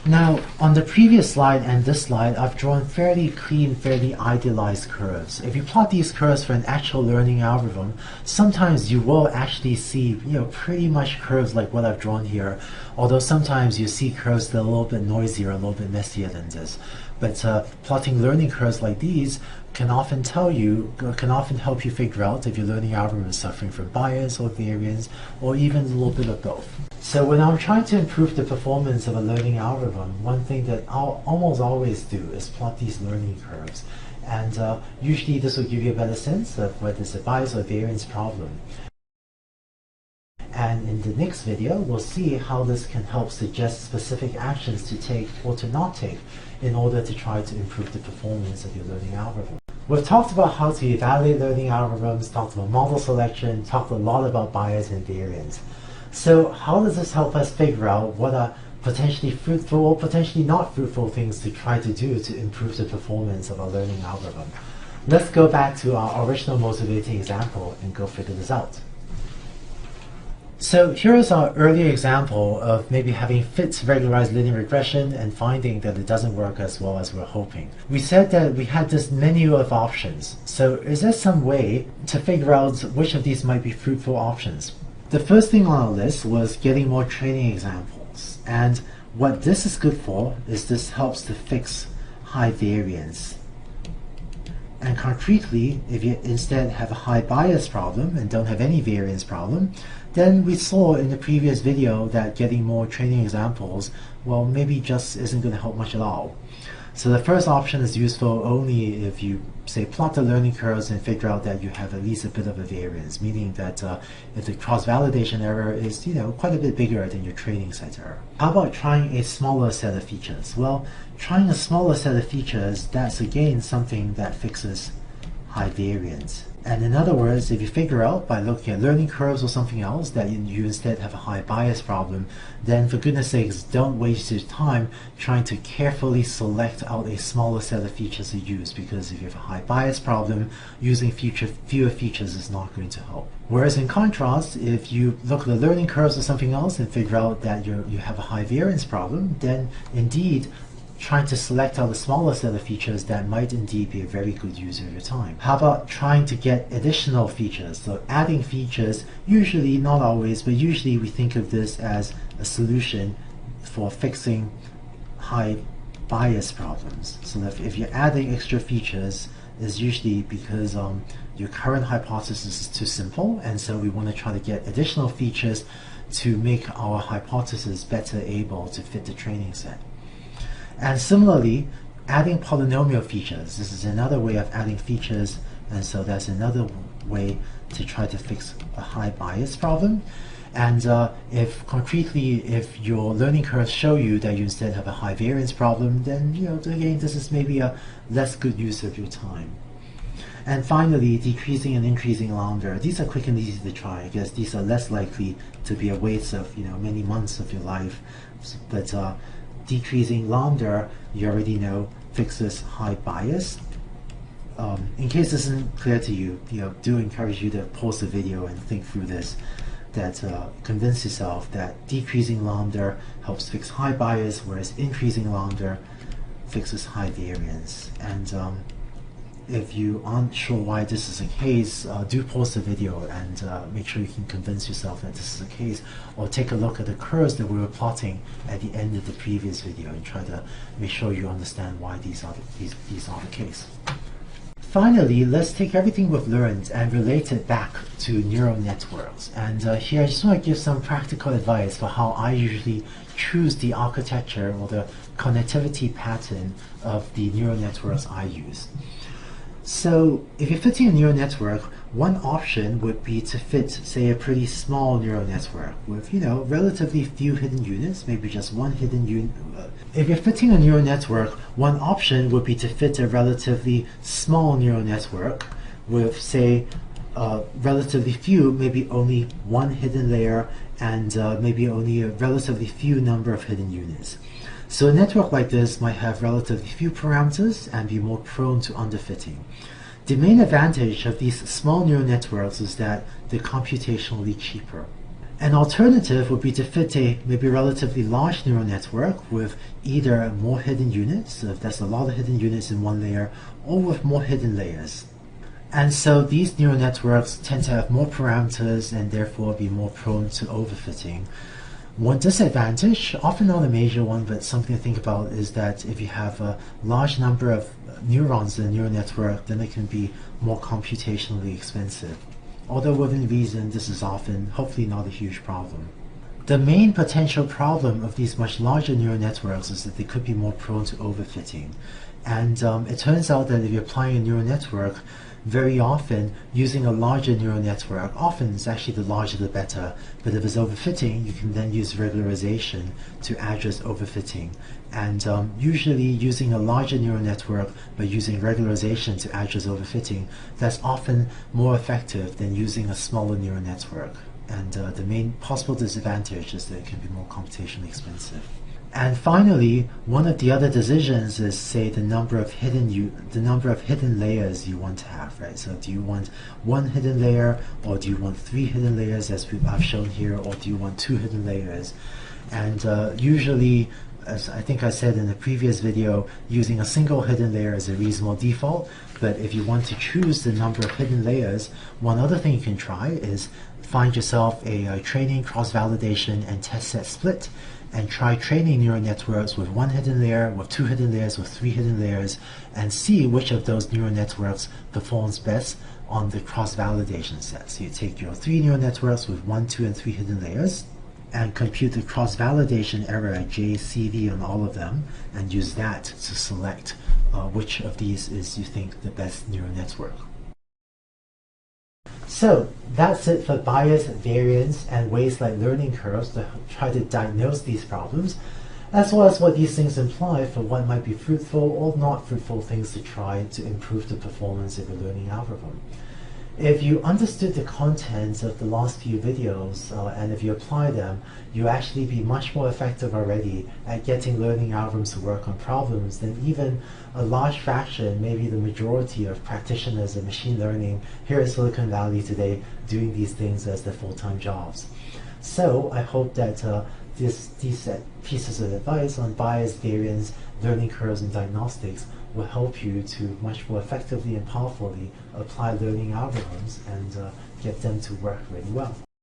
Now, on the previous slide and this slide, I've drawn fairly clean, fairly idealized curves. If you plot these curves for an actual learning algorithm, sometimes you will actually see, you know, pretty much curves like what I've drawn here, although sometimes you see curves that are a little bit noisier, a little bit messier than this. But plotting learning curves like these can often help you figure out if your learning algorithm is suffering from bias or variance, or even a little bit of both. So when I'm trying to improve the performance of a learning algorithm, one thing that I'll almost always do is plot these learning curves. And usually this will give you a better sense of whether it's a bias or variance problem. And in the next video, we'll see how this can help suggest specific actions to take or to not take in order to try to improve the performance of your learning algorithm. We've talked about how to evaluate learning algorithms, talked about model selection, talked a lot about bias and variance. So how does this help us figure out what are potentially fruitful or potentially not fruitful things to try to do to improve the performance of our learning algorithm? Let's go back to our original motivating example and go figure this out. So here is our earlier example of maybe having fit regularized linear regression and finding that it doesn't work as well as we're hoping. We said that we had this menu of options. So is there some way to figure out which of these might be fruitful options? The first thing on our list was getting more training examples. And what this is good for is this helps to fix high variance. And concretely, if you instead have a high bias problem and don't have any variance problem, then we saw in the previous video that getting more training examples, well, maybe just isn't going to help much at all. So the first option is useful only if you, say, plot the learning curves and figure out that you have at least a bit of a variance, meaning that if the cross-validation error is, you know, quite a bit bigger than your training set error. How about trying a smaller set of features? Well, trying a smaller set of features, that's again something that fixes high variance. And in other words, if you figure out by looking at learning curves or something else that you instead have a high bias problem, then for goodness sakes, don't waste your time trying to carefully select out a smaller set of features to use, because if you have a high bias problem, using fewer features is not going to help. Whereas in contrast, if you look at the learning curves or something else and figure out that you have a high variance problem, then indeed trying to select out a smaller set of features that might indeed be a very good use of your time. How about trying to get additional features? So adding features, usually, not always, but usually we think of this as a solution for fixing high bias problems. So that if you're adding extra features, is usually because your current hypothesis is too simple, and so we want to try to get additional features to make our hypothesis better able to fit the training set. And similarly, adding polynomial features. This is another way of adding features, and so that's another way to try to fix a high bias problem. And if your learning curves show you that you instead have a high variance problem, then again, this is maybe a less good use of your time. And finally, decreasing and increasing lambda. These are quick and easy to try, because these are less likely to be a waste of many months of your life. But decreasing lambda, you already know, fixes high bias. In case this isn't clear to you, do encourage you to pause the video and think through this. That convince yourself that decreasing lambda helps fix high bias, whereas increasing lambda fix this high variance. And if you aren't sure why this is the case, do pause the video and make sure you can convince yourself that this is the case, or take a look at the curves that we were plotting at the end of the previous video and try to make sure you understand why these are the case. Finally, let's take everything we've learned and relate it back to neural networks. And here I just want to give some practical advice for how I usually choose the architecture or the connectivity pattern of the neural networks I use. So if you're fitting a neural network, one option would be to fit, say, a pretty small neural network with, relatively few hidden units, maybe just one hidden unit. If you're fitting a neural network, one option would be to fit a relatively small neural network with, say, relatively few, maybe only one hidden layer, and maybe only a relatively few number of hidden units. So a network like this might have relatively few parameters and be more prone to underfitting. The main advantage of these small neural networks is that they're computationally cheaper. An alternative would be to fit a maybe relatively large neural network with either more hidden units, if there's a lot of hidden units in one layer, or with more hidden layers. And so these neural networks tend to have more parameters and therefore be more prone to overfitting. One disadvantage, often not a major one, but something to think about, is that if you have a large number of neurons in a neural network, then it can be more computationally expensive. Although within reason, this is often, hopefully, not a huge problem. The main potential problem of these much larger neural networks is that they could be more prone to overfitting. And it turns out that if you're applying a neural network, very often using a larger neural network, often it's actually the larger the better, but if it's overfitting, you can then use regularization to address overfitting. And usually using a larger neural network but using regularization to address overfitting, that's often more effective than using a smaller neural network. And the main possible disadvantage is that it can be more computationally expensive. And finally, one of the other decisions is, say, the number of hidden layers you want to have, right? So do you want one hidden layer, or do you want 3 hidden layers, as I've shown here, or do you want 2 hidden layers? And usually, as I think I said in the previous video, using a single hidden layer is a reasonable default. But if you want to choose the number of hidden layers, one other thing you can try is find yourself a training, cross-validation, and test set split, and try training neural networks with 1 hidden layer, with 2 hidden layers, with 3 hidden layers, and see which of those neural networks performs best on the cross-validation set. So you take your 3 neural networks with 1, 2, and 3 hidden layers, and compute the cross-validation error at JCV on all of them, and use that to select which of these is, you think, the best neural network. So that's it for bias, variance, and ways like learning curves to try to diagnose these problems, as well as what these things imply for what might be fruitful or not fruitful things to try to improve the performance of a learning algorithm. If you understood the contents of the last few videos, and if you apply them, you'll actually be much more effective already at getting learning algorithms to work on problems than even a large fraction, maybe the majority of practitioners of machine learning here in Silicon Valley today doing these things as their full-time jobs. So I hope that these pieces of advice on bias, variance, learning curves, and diagnostics will help you to much more effectively and powerfully apply learning algorithms and get them to work really well.